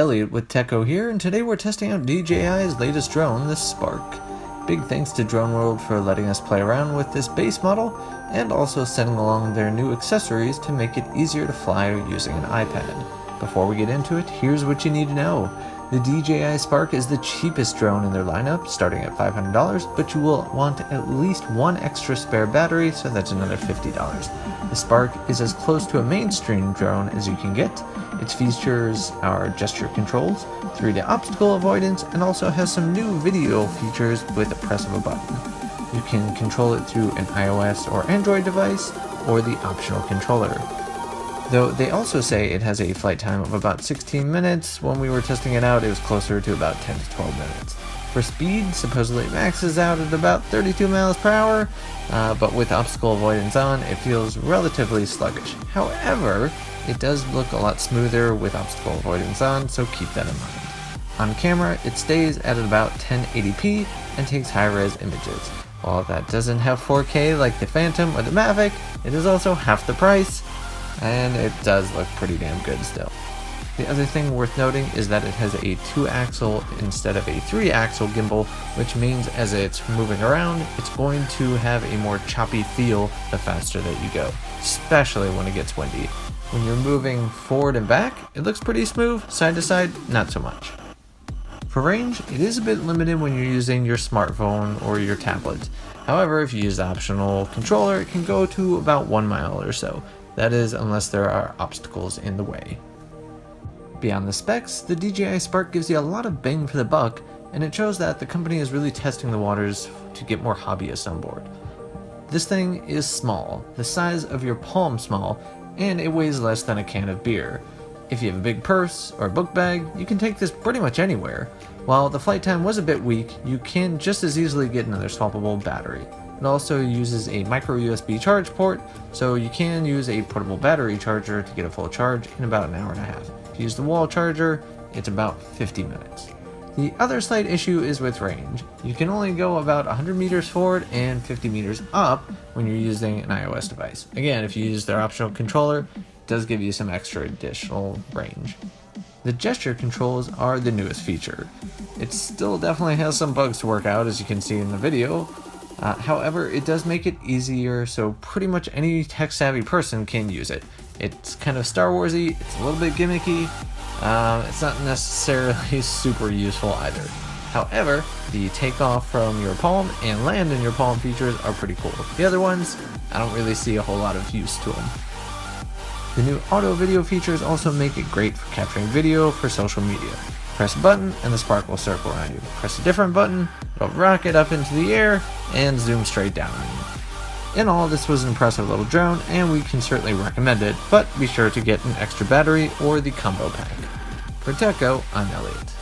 Elliot with TechCo here, and today we're testing out DJI's latest drone, the Spark. Big thanks to Drone World for letting us play around with this base model, and also sending along their new accessories to make it easier to fly using an iPad. Before we get into it, here's what you need to know. The DJI Spark is the cheapest drone in their lineup, starting at $500, but you will want at least one extra spare battery, so that's another $50. The Spark is as close to a mainstream drone as you can get. Its features are gesture controls, 3D obstacle avoidance, and also has some new video features with the press of a button. You can control it through an iOS or Android device, or the optional controller. Though they also say it has a flight time of about 16 minutes, when we were testing it out it was closer to about 10 to 12 minutes. For speed, supposedly it maxes out at about 32 miles per hour, but with obstacle avoidance on, it feels relatively sluggish. However, it does look a lot smoother with obstacle avoidance on, so keep that in mind. On camera, it stays at about 1080p and takes high-res images. While that doesn't have 4K like the Phantom or the Mavic, it is also half the price, and it does look pretty damn good still. The other thing worth noting is that it has a 2-axle instead of a 3-axle gimbal, which means as it's moving around, it's going to have a more choppy feel the faster that you go, especially when it gets windy. When you're moving forward and back, it looks pretty smooth, side to side, not so much. For range, it is a bit limited when you're using your smartphone or your tablet. However, if you use the optional controller, it can go to about 1 mile or so. That is, unless there are obstacles in the way. Beyond the specs, the DJI Spark gives you a lot of bang for the buck, and it shows that the company is really testing the waters to get more hobbyists on board. This thing is small, the size of your palm small, and it weighs less than a can of beer. If you have a big purse or a book bag, you can take this pretty much anywhere. While the flight time was a bit weak, you can just as easily get another swappable battery. It also uses a micro USB charge port, so you can use a portable battery charger to get a full charge in about an hour and a half. If you use the wall charger, it's about 50 minutes. The other slight issue is with range. You can only go about 100 meters forward and 50 meters up when you're using an iOS device. Again, if you use their optional controller, it does give you some extra additional range. The gesture controls are the newest feature. It still definitely has some bugs to work out, as you can see in the video. However, it does make it easier, so pretty much any tech-savvy person can use it. It's kind of Star Wars-y, it's a little bit gimmicky, it's not necessarily super useful either. However, the takeoff from your palm and land in your palm features are pretty cool. The other ones, I don't really see a whole lot of use to them. The new auto video features also make it great for capturing video for social media. Press a button and the Spark will circle around you. Press a different button, it'll rocket up into the air and zoom straight down on you. In all, this was an impressive little drone and we can certainly recommend it, but be sure to get an extra battery or the combo pack. For TechCo, I'm Elliot.